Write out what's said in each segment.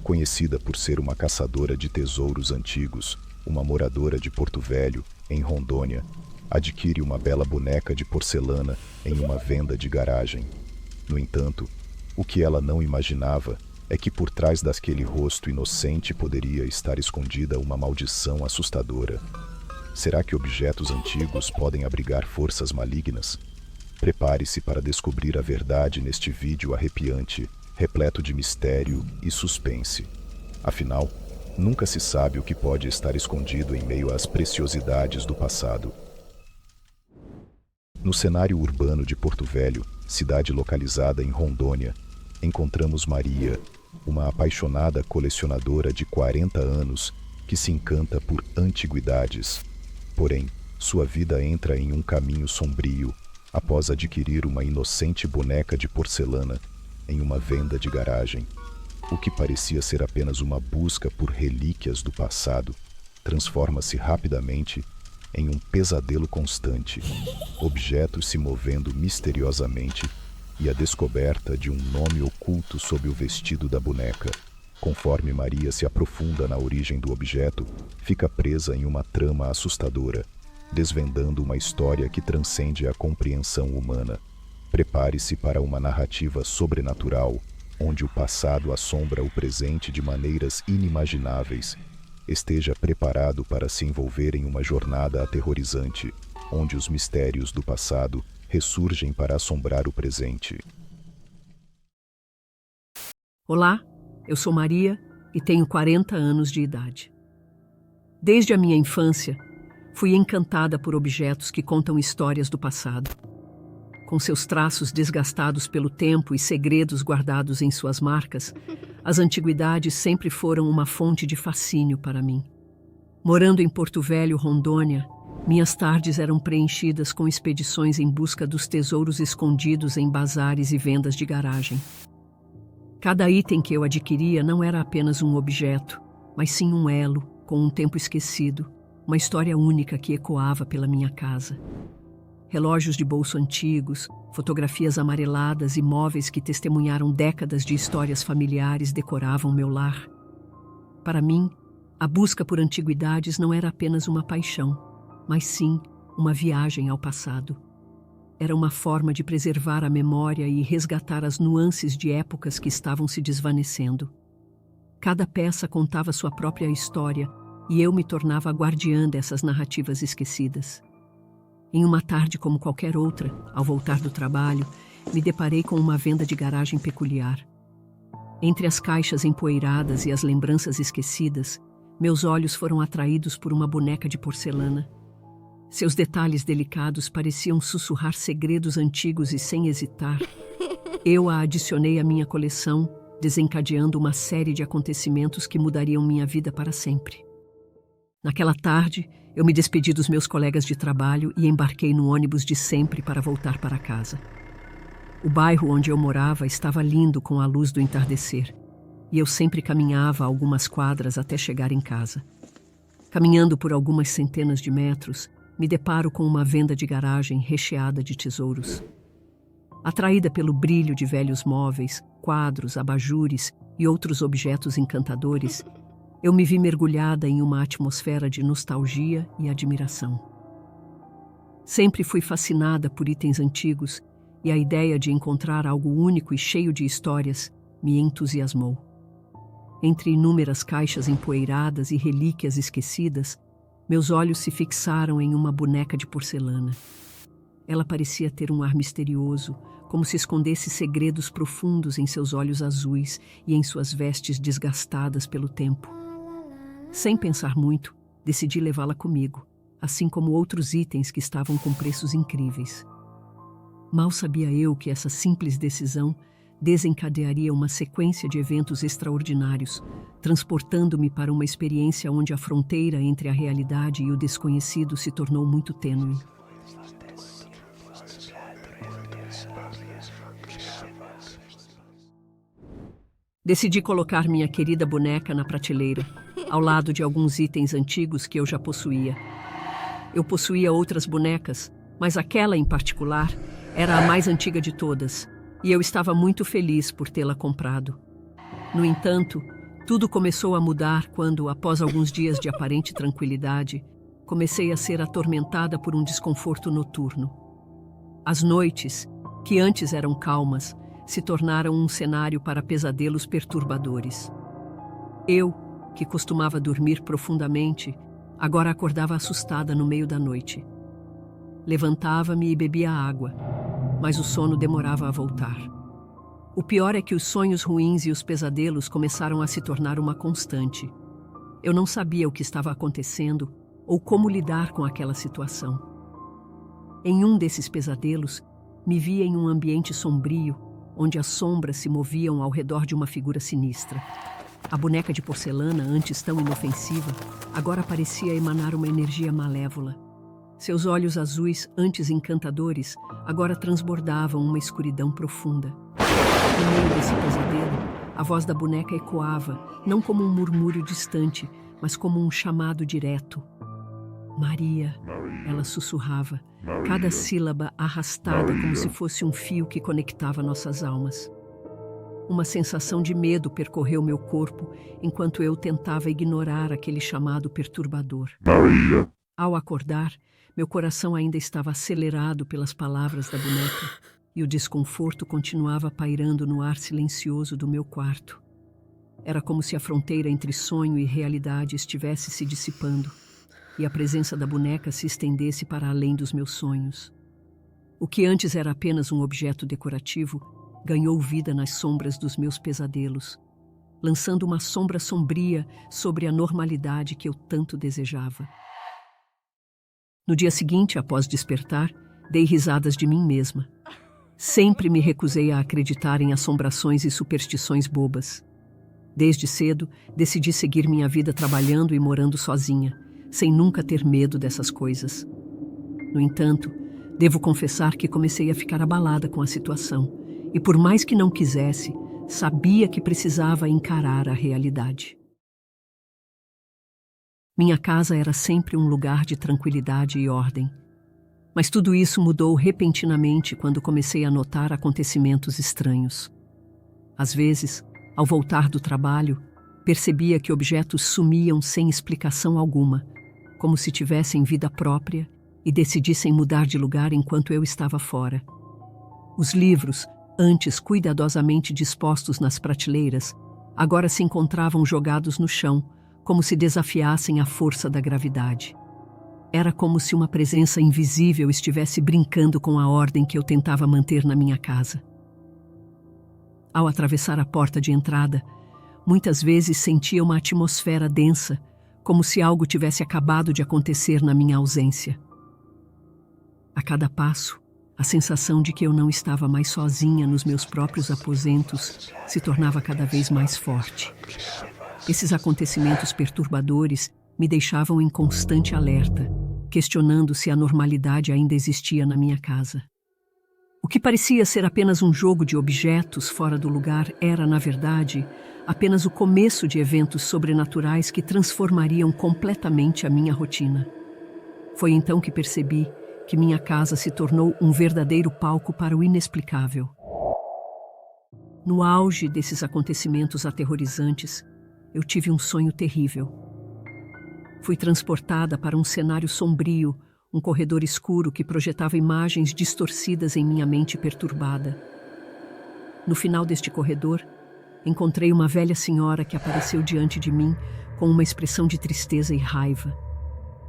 Conhecida por ser uma caçadora de tesouros antigos, uma moradora de Porto Velho, em Rondônia, adquire uma bela boneca de porcelana em uma venda de garagem. No entanto, o que ela não imaginava é que por trás daquele rosto inocente poderia estar escondida uma maldição assustadora. Será que objetos antigos podem abrigar forças malignas? Prepare-se para descobrir a verdade neste vídeo arrepiante, repleto de mistério e suspense. Afinal, nunca se sabe o que pode estar escondido em meio às preciosidades do passado. No cenário urbano de Porto Velho, cidade localizada em Rondônia, encontramos Maria, uma apaixonada colecionadora de 40 anos que se encanta por antiguidades. Porém, sua vida entra em um caminho sombrio após adquirir uma inocente boneca de porcelana em uma venda de garagem. O que parecia ser apenas uma busca por relíquias do passado transforma-se rapidamente em um pesadelo constante, objetos se movendo misteriosamente e a descoberta de um nome oculto sob o vestido da boneca. Conforme Maria se aprofunda na origem do objeto, fica presa em uma trama assustadora, desvendando uma história que transcende a compreensão humana. Prepare-se para uma narrativa sobrenatural, onde o passado assombra o presente de maneiras inimagináveis. Esteja preparado para se envolver em uma jornada aterrorizante, onde os mistérios do passado ressurgem para assombrar o presente. Olá, eu sou Maria e tenho 40 anos de idade. Desde a minha infância, fui encantada por objetos que contam histórias do passado. Com seus traços desgastados pelo tempo e segredos guardados em suas marcas, as antiguidades sempre foram uma fonte de fascínio para mim. Morando em Porto Velho, Rondônia, minhas tardes eram preenchidas com expedições em busca dos tesouros escondidos em bazares e vendas de garagem. Cada item que eu adquiria não era apenas um objeto, mas sim um elo com um tempo esquecido, uma história única que ecoava pela minha casa. Relógios de bolso antigos, fotografias amareladas e móveis que testemunharam décadas de histórias familiares decoravam meu lar. Para mim, a busca por antiguidades não era apenas uma paixão, mas sim uma viagem ao passado. Era uma forma de preservar a memória e resgatar as nuances de épocas que estavam se desvanecendo. Cada peça contava sua própria história e eu me tornava a guardiã dessas narrativas esquecidas. Em uma tarde como qualquer outra, ao voltar do trabalho, me deparei com uma venda de garagem peculiar. Entre as caixas empoeiradas e as lembranças esquecidas, meus olhos foram atraídos por uma boneca de porcelana. Seus detalhes delicados pareciam sussurrar segredos antigos e, sem hesitar, eu a adicionei à minha coleção, desencadeando uma série de acontecimentos que mudariam minha vida para sempre. Naquela tarde, eu me despedi dos meus colegas de trabalho e embarquei no ônibus de sempre para voltar para casa. O bairro onde eu morava estava lindo com a luz do entardecer, e eu sempre caminhava algumas quadras até chegar em casa. Caminhando por algumas centenas de metros, me deparo com uma venda de garagem recheada de tesouros. Atraída pelo brilho de velhos móveis, quadros, abajures e outros objetos encantadores, eu me vi mergulhada em uma atmosfera de nostalgia e admiração. Sempre fui fascinada por itens antigos e a ideia de encontrar algo único e cheio de histórias me entusiasmou. Entre inúmeras caixas empoeiradas e relíquias esquecidas, meus olhos se fixaram em uma boneca de porcelana. Ela parecia ter um ar misterioso, como se escondesse segredos profundos em seus olhos azuis e em suas vestes desgastadas pelo tempo. Sem pensar muito, decidi levá-la comigo, assim como outros itens que estavam com preços incríveis. Mal sabia eu que essa simples decisão desencadearia uma sequência de eventos extraordinários, transportando-me para uma experiência onde a fronteira entre a realidade e o desconhecido se tornou muito tênue. Decidi colocar minha querida boneca na prateleira, ao lado de alguns itens antigos que eu já possuía. Eu possuía outras bonecas, mas aquela em particular era a mais antiga de todas, e eu estava muito feliz por tê-la comprado. No entanto, Tudo começou a mudar quando, após alguns dias de aparente tranquilidade, comecei a ser atormentada por um desconforto noturno. As noites, que antes eram calmas, se tornaram um cenário para pesadelos perturbadores. Eu, que costumava dormir profundamente, agora acordava assustada no meio da noite. Levantava-me e bebia água, mas o sono demorava a voltar. O pior é que os sonhos ruins e os pesadelos começaram a se tornar uma constante. Eu não sabia o que estava acontecendo ou como lidar com aquela situação. Em um desses pesadelos, me via em um ambiente sombrio, onde as sombras se moviam ao redor de uma figura sinistra. A boneca de porcelana, antes tão inofensiva, agora parecia emanar uma energia malévola. Seus olhos azuis, antes encantadores, agora transbordavam uma escuridão profunda. No meio desse pesadelo, a voz da boneca ecoava, não como um murmúrio distante, mas como um chamado direto. Maria, ela sussurrava, cada sílaba arrastada como se fosse um fio que conectava nossas almas. Uma sensação de medo percorreu meu corpo enquanto eu tentava ignorar aquele chamado perturbador. Maria. Ao acordar, meu coração ainda estava acelerado pelas palavras da boneca e o desconforto continuava pairando no ar silencioso do meu quarto. Era como se a fronteira entre sonho e realidade estivesse se dissipando e a presença da boneca se estendesse para além dos meus sonhos. O que antes era apenas um objeto decorativo ganhou vida nas sombras dos meus pesadelos, lançando uma sombra sombria sobre a normalidade que eu tanto desejava. No dia seguinte, após despertar, dei risadas de mim mesma. Sempre me recusei a acreditar em assombrações e superstições bobas. Desde cedo, decidi seguir minha vida trabalhando e morando sozinha, sem nunca ter medo dessas coisas. No entanto, devo confessar que comecei a ficar abalada com a situação, e por mais que não quisesse, sabia que precisava encarar a realidade. Minha casa era sempre um lugar de tranquilidade e ordem, mas tudo isso mudou repentinamente quando comecei a notar acontecimentos estranhos. Às vezes, ao voltar do trabalho, percebia que objetos sumiam sem explicação alguma, como se tivessem vida própria e decidissem mudar de lugar enquanto eu estava fora. Os livros, antes cuidadosamente dispostos nas prateleiras, agora se encontravam jogados no chão, como se desafiassem a força da gravidade. Era como se uma presença invisível estivesse brincando com a ordem que eu tentava manter na minha casa. Ao atravessar a porta de entrada, muitas vezes sentia uma atmosfera densa, como se algo tivesse acabado de acontecer na minha ausência. A cada passo, a sensação de que eu não estava mais sozinha nos meus próprios aposentos se tornava cada vez mais forte. Esses acontecimentos perturbadores me deixavam em constante alerta, questionando se a normalidade ainda existia na minha casa. O que parecia ser apenas um jogo de objetos fora do lugar era, na verdade, apenas o começo de eventos sobrenaturais que transformariam completamente a minha rotina. Foi então que percebi que minha casa se tornou um verdadeiro palco para o inexplicável. No auge desses acontecimentos aterrorizantes, eu tive um sonho terrível. Fui transportada para um cenário sombrio, um corredor escuro que projetava imagens distorcidas em minha mente perturbada. No final deste corredor, encontrei uma velha senhora que apareceu diante de mim com uma expressão de tristeza e raiva.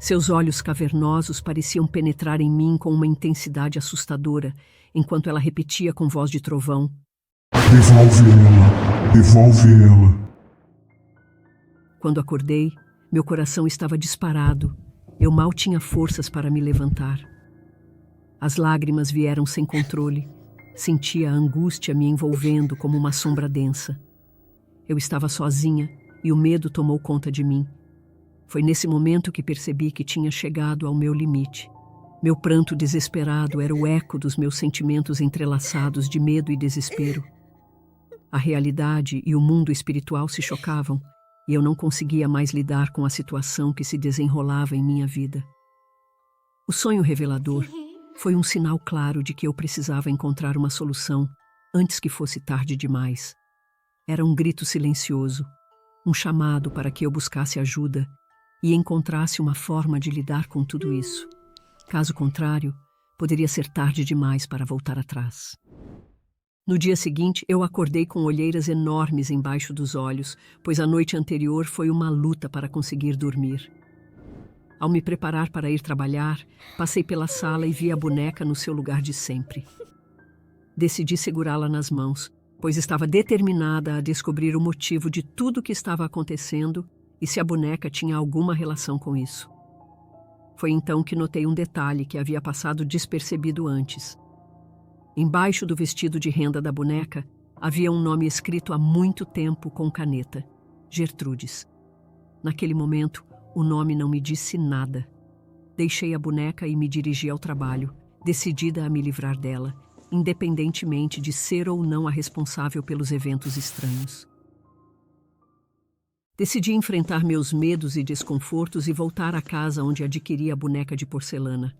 Seus olhos cavernosos pareciam penetrar em mim com uma intensidade assustadora, enquanto ela repetia com voz de trovão: Devolve ela! Devolve ela! Quando acordei, meu coração estava disparado. Eu mal tinha forças para me levantar. As lágrimas vieram sem controle. Sentia a angústia me envolvendo como uma sombra densa. Eu estava sozinha e o medo tomou conta de mim. Foi nesse momento que percebi que tinha chegado ao meu limite. Meu pranto desesperado era o eco dos meus sentimentos entrelaçados de medo e desespero. A realidade e o mundo espiritual se chocavam e eu não conseguia mais lidar com a situação que se desenrolava em minha vida. O sonho revelador foi um sinal claro de que eu precisava encontrar uma solução antes que fosse tarde demais. Era um grito silencioso, um chamado para que eu buscasse ajuda e encontrasse uma forma de lidar com tudo isso. Caso contrário, poderia ser tarde demais para voltar atrás. No dia seguinte, eu acordei com olheiras enormes embaixo dos olhos, pois a noite anterior foi uma luta para conseguir dormir. Ao me preparar para ir trabalhar, passei pela sala e vi a boneca no seu lugar de sempre. Decidi segurá-la nas mãos, pois estava determinada a descobrir o motivo de tudo o que estava acontecendo e se a boneca tinha alguma relação com isso. Foi então que notei um detalhe que havia passado despercebido antes. Embaixo do vestido de renda da boneca, havia um nome escrito há muito tempo com caneta: Gertrudes. Naquele momento, o nome não me disse nada. Deixei a boneca e me dirigi ao trabalho, decidida a me livrar dela, independentemente de ser ou não a responsável pelos eventos estranhos. Decidi enfrentar meus medos e desconfortos e voltar à casa onde adquiri a boneca de porcelana.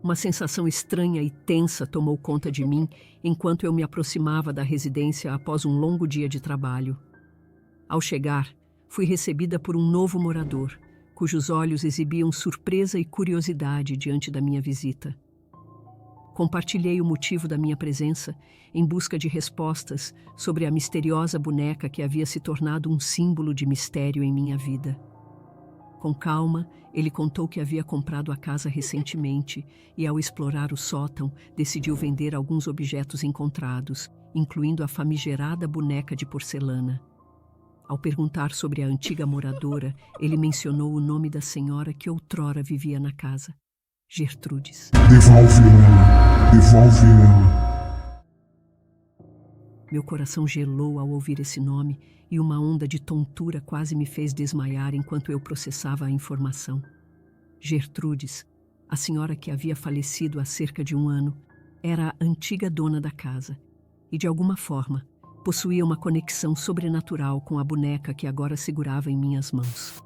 Uma sensação estranha e tensa tomou conta de mim enquanto eu me aproximava da residência após um longo dia de trabalho. Ao chegar, fui recebida por um novo morador, cujos olhos exibiam surpresa e curiosidade diante da minha visita. Compartilhei o motivo da minha presença em busca de respostas sobre a misteriosa boneca que havia se tornado um símbolo de mistério em minha vida. Com calma, ele contou que havia comprado a casa recentemente e, ao explorar o sótão, decidiu vender alguns objetos encontrados, incluindo a famigerada boneca de porcelana. Ao perguntar sobre a antiga moradora, ele mencionou o nome da senhora que outrora vivia na casa: Gertrudes. Devolve ela! Devolve ela! Meu coração gelou ao ouvir esse nome e uma onda de tontura quase me fez desmaiar enquanto eu processava a informação. Gertrudes, a senhora que havia falecido há cerca de 1 ano, era a antiga dona da casa e, de alguma forma, possuía uma conexão sobrenatural com a boneca que agora segurava em minhas mãos.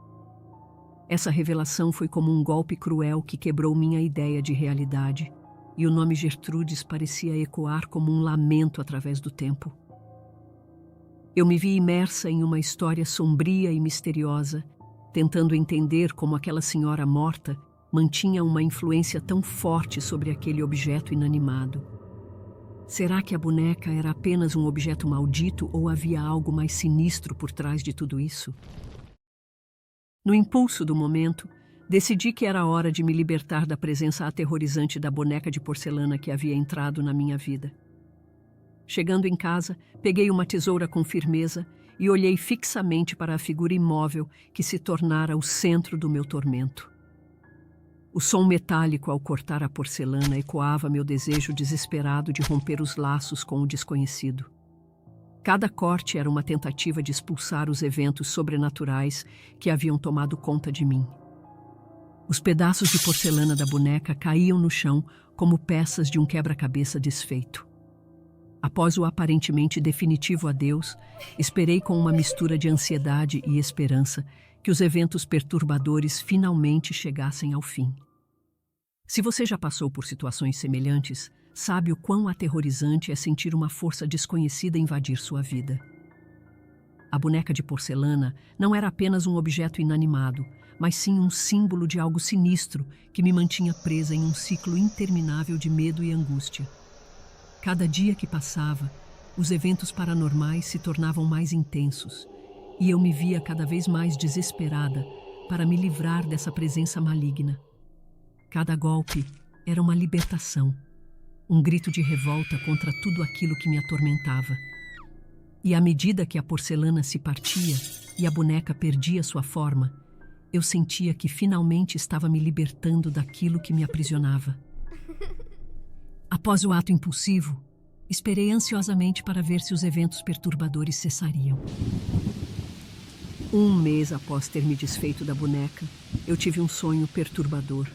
Essa revelação foi como um golpe cruel que quebrou minha ideia de realidade, e o nome Gertrudes parecia ecoar como um lamento através do tempo. Eu me vi imersa em uma história sombria e misteriosa, tentando entender como aquela senhora morta mantinha uma influência tão forte sobre aquele objeto inanimado. Será que a boneca era apenas um objeto maldito ou havia algo mais sinistro por trás de tudo isso? No impulso do momento, decidi que era hora de me libertar da presença aterrorizante da boneca de porcelana que havia entrado na minha vida. Chegando em casa, peguei uma tesoura com firmeza e olhei fixamente para a figura imóvel que se tornara o centro do meu tormento. O som metálico ao cortar a porcelana ecoava meu desejo desesperado de romper os laços com o desconhecido. Cada corte era uma tentativa de expulsar os eventos sobrenaturais que haviam tomado conta de mim. Os pedaços de porcelana da boneca caíam no chão como peças de um quebra-cabeça desfeito. Após o aparentemente definitivo adeus, esperei com uma mistura de ansiedade e esperança que os eventos perturbadores finalmente chegassem ao fim. Se você já passou por situações semelhantes, sabe o quão aterrorizante é sentir uma força desconhecida invadir sua vida. A boneca de porcelana não era apenas um objeto inanimado, mas sim um símbolo de algo sinistro que me mantinha presa em um ciclo interminável de medo e angústia. Cada dia que passava, os eventos paranormais se tornavam mais intensos e eu me via cada vez mais desesperada para me livrar dessa presença maligna. Cada golpe era uma libertação, um grito de revolta contra tudo aquilo que me atormentava. E à medida que a porcelana se partia e a boneca perdia sua forma, eu sentia que finalmente estava me libertando daquilo que me aprisionava. Após o ato impulsivo, esperei ansiosamente para ver se os eventos perturbadores cessariam. 1 mês após ter me desfeito da boneca, eu tive um sonho perturbador.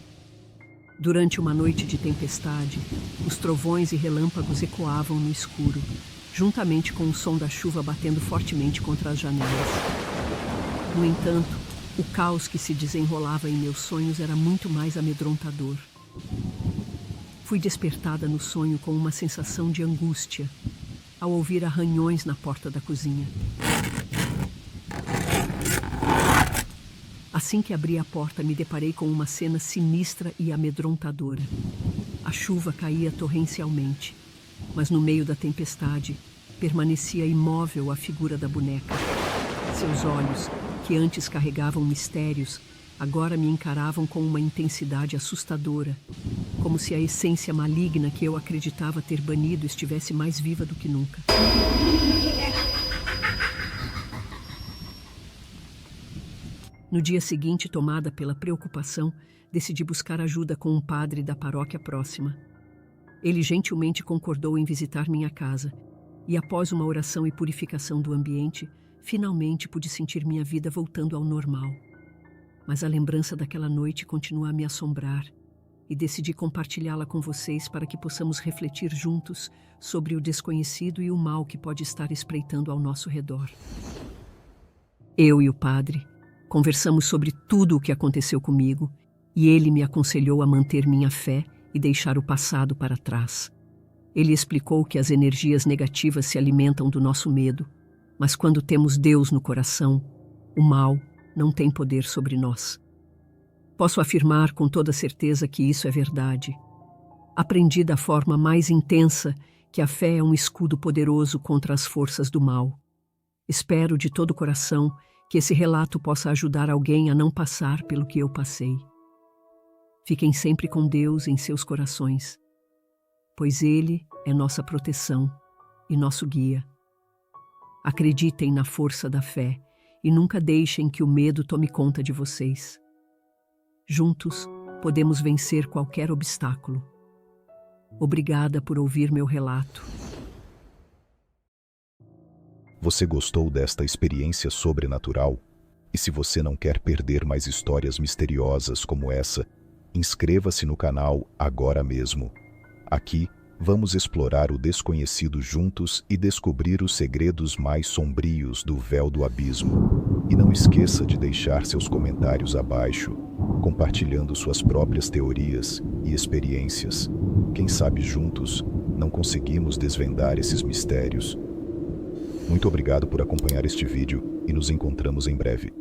Durante uma noite de tempestade, os trovões e relâmpagos ecoavam no escuro, juntamente com o som da chuva batendo fortemente contra as janelas. No entanto, o caos que se desenrolava em meus sonhos era muito mais amedrontador. Fui despertada no sonho com uma sensação de angústia, ao ouvir arranhões na porta da cozinha. Assim que abri a porta, me deparei com uma cena sinistra e amedrontadora. A chuva caía torrencialmente, mas no meio da tempestade permanecia imóvel a figura da boneca. Seus olhos, que antes carregavam mistérios, agora me encaravam com uma intensidade assustadora, como se a essência maligna que eu acreditava ter banido estivesse mais viva do que nunca. No dia seguinte, tomada pela preocupação, decidi buscar ajuda com um padre da paróquia próxima. Ele gentilmente concordou em visitar minha casa, e após uma oração e purificação do ambiente, finalmente pude sentir minha vida voltando ao normal. Mas a lembrança daquela noite continua a me assombrar, e decidi compartilhá-la com vocês para que possamos refletir juntos sobre o desconhecido e o mal que pode estar espreitando ao nosso redor. Eu e o padre conversamos sobre tudo o que aconteceu comigo, e ele me aconselhou a manter minha fé e deixar o passado para trás. Ele explicou que as energias negativas se alimentam do nosso medo, mas quando temos Deus no coração, o mal não tem poder sobre nós. Posso afirmar com toda certeza que isso é verdade. Aprendi da forma mais intensa que a fé é um escudo poderoso contra as forças do mal. Espero de todo o coração que esse relato possa ajudar alguém a não passar pelo que eu passei. Fiquem sempre com Deus em seus corações, pois Ele é nossa proteção e nosso guia. Acreditem na força da fé e nunca deixem que o medo tome conta de vocês. Juntos, podemos vencer qualquer obstáculo. Obrigada por ouvir meu relato. Você gostou desta experiência sobrenatural? E se você não quer perder mais histórias misteriosas como essa, inscreva-se no canal agora mesmo. Aqui, vamos explorar o desconhecido juntos e descobrir os segredos mais sombrios do véu do abismo. E não esqueça de deixar seus comentários abaixo, compartilhando suas próprias teorias e experiências. Quem sabe juntos não conseguimos desvendar esses mistérios. Muito obrigado por acompanhar este vídeo e nos encontramos em breve.